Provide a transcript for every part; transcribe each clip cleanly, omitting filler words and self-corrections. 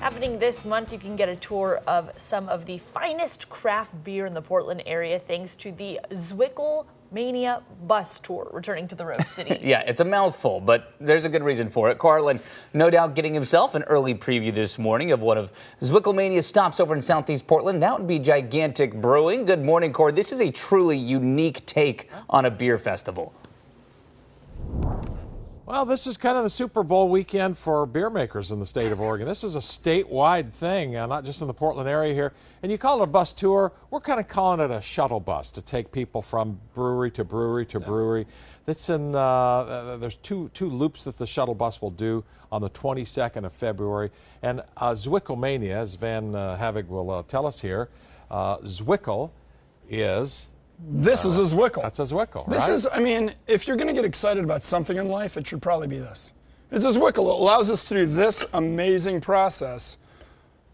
Happening this month, you can get a tour of some of the finest craft beer in the Portland area thanks to the Zwickelmania bus tour returning to the Rose City. Yeah, it's a mouthful, but there's a good reason for it. Kohr, no doubt getting himself an early preview this morning of one of Zwickelmania's stops over in Southeast Portland. That would be Gigantic Brewing. Good morning, Kohr. This is a truly unique take on a beer festival. Well, this is kind of the Super Bowl weekend for beer makers in the state of Oregon. This is a statewide thing, not just in the Portland area here. And you call it a bus tour. We're kind of calling it a shuttle bus to take people from brewery to brewery to brewery. That's in, there's two loops that the shuttle bus will do on the 22nd of February. And Zwickelmania, as Van Havig will tell us here, Zwickel is... This is a Zwickel. That's a Zwickel, This right? is, I mean, if you're going to get excited about something in life, it should probably be this. It's a Zwickel. It allows us to do this amazing process,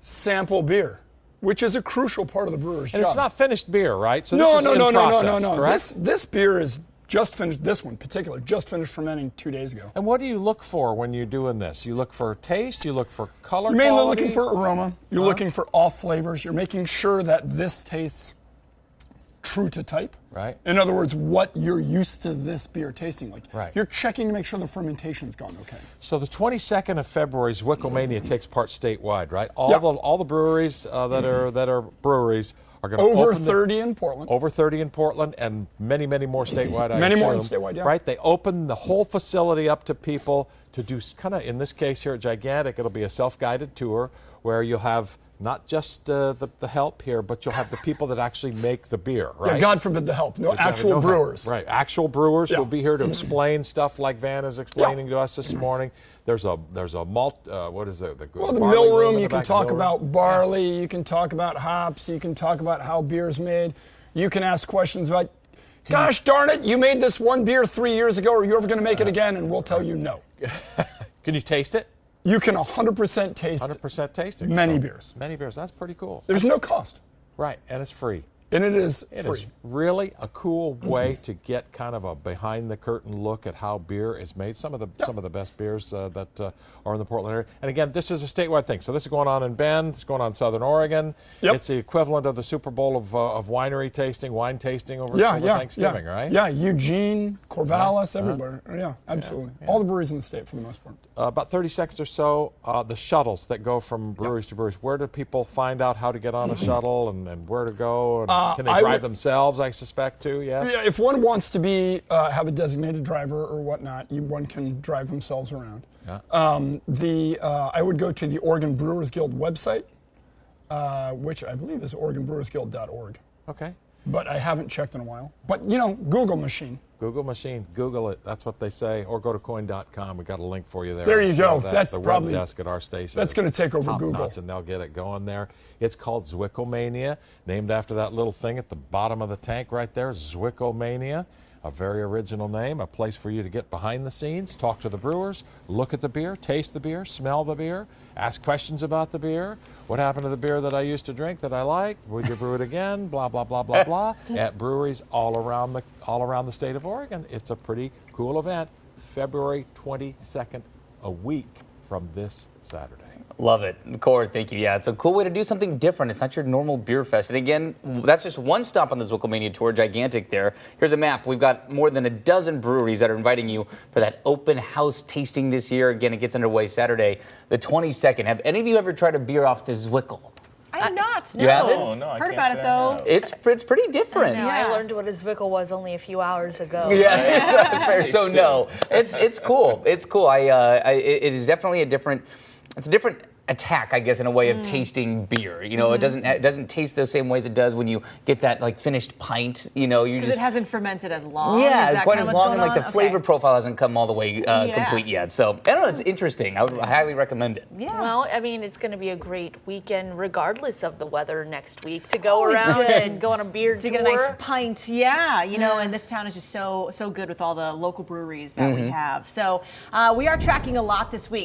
sample beer, which is a crucial part of the brewer's job. And it's not finished beer, right? So No. Correct? This beer is just finished, this one in particular, just finished fermenting 2 days ago. And what do you look for when you're doing this? You look for taste, you look for color You're mainly quality? looking for aroma. You're looking for off flavors. You're making sure that this tastes true to type. Right. In other words, what you're used to this beer tasting like. Right. You're checking to make sure the fermentation's gone okay. So the 22nd of February, Zwickelmania takes part statewide, right? All the breweries that are breweries are going to over 30 in Portland. Over 30 in Portland, and many more statewide. Many more statewide, yeah. Right. They open the whole facility up to people to do kind of, in this case here at Gigantic, it'll be a self-guided tour where you'll have not just the help here, but you'll have the people that actually make the beer, right? Yeah, God forbid the help. No actual brewers. Right, actual brewers will be here to explain stuff like Van is explaining to us this morning. There's a malt, what is it? Well, the mill room, you can talk about barley, you can talk about hops, you can talk about how beer is made. You can ask questions about, gosh darn it, you made this one beer 3 years ago, are you ever going to make it again? And we'll tell you no. Can you taste it? You can 100% taste 100% tasting. many beers. Many beers. That's pretty cool. There's no cost. Right, and it's free. And it is free. It is really a cool way to get kind of a behind-the-curtain look at how beer is made. Some of the best beers that are in the Portland area. And again, this is a statewide thing. So this is going on in Bend. It's going on in Southern Oregon. Yep. It's the equivalent of the Super Bowl of wine tasting over Thanksgiving, right? Yeah, Eugene, Corvallis, everywhere. Yeah, absolutely. Yeah. All the breweries in the state for the most part. About 30 seconds or so, the shuttles that go from breweries to breweries. Where do people find out how to get on a shuttle and where to go? And can they drive themselves, I suspect, too, yes? Yeah, if one wants to be have a designated driver or whatnot, one can drive themselves around. Yeah. I would go to the Oregon Brewers Guild website, which I believe is OregonBrewersGuild.org. Okay. But I haven't checked in a while. But, you know, Google machine. Google machine, Google it. That's what they say. Or go to coin.com. We got a link for you there. There you go. That's the probably web desk at our station. That's going to take over top Google. Notch, and they'll get it going there. It's called Zwickelmania, named after that little thing at the bottom of the tank right there, Zwickelmania. A very original name, a place for you to get behind the scenes, talk to the brewers, look at the beer, taste the beer, smell the beer, ask questions about the beer. What happened to the beer that I used to drink that I like? Would you brew it again? Blah, blah, blah, blah, blah. At breweries all around the state of Oregon. It's a pretty cool event. February 22nd, a week from this Saturday. Love it. Kohr, thank you. Yeah, it's a cool way to do something different. It's not your normal beer fest. And again, that's just one stop on the Zwickelmania tour, Gigantic there. Here's a map. We've got more than a dozen breweries that are inviting you for that open house tasting this year. Again, it gets underway Saturday, the 22nd. Have any of you ever tried a beer off the Zwickel? I have not. No. You haven't? Oh, no, I Heard can't about say it I though. have. It's pretty different. I learned what a Zwickel was only a few hours ago. Yeah, it's fair. So no, it's cool. It's cool. It is definitely a different attack, I guess, in a way of tasting beer. You know, it doesn't taste the same ways it does when you get that like finished pint. You know, you just it hasn't fermented as long. yeah, quite as long, and like the on? flavor Okay. profile hasn't come all the way complete yet. So I don't know, it's interesting. I would highly recommend it. Yeah. Well, I mean, it's going to be a great weekend, regardless of the weather next week, to go Always around good. and go on a beer To tour. get a nice pint, yeah, you know, and this town is just so good with all the local breweries that we have. So we are tracking a lot this week.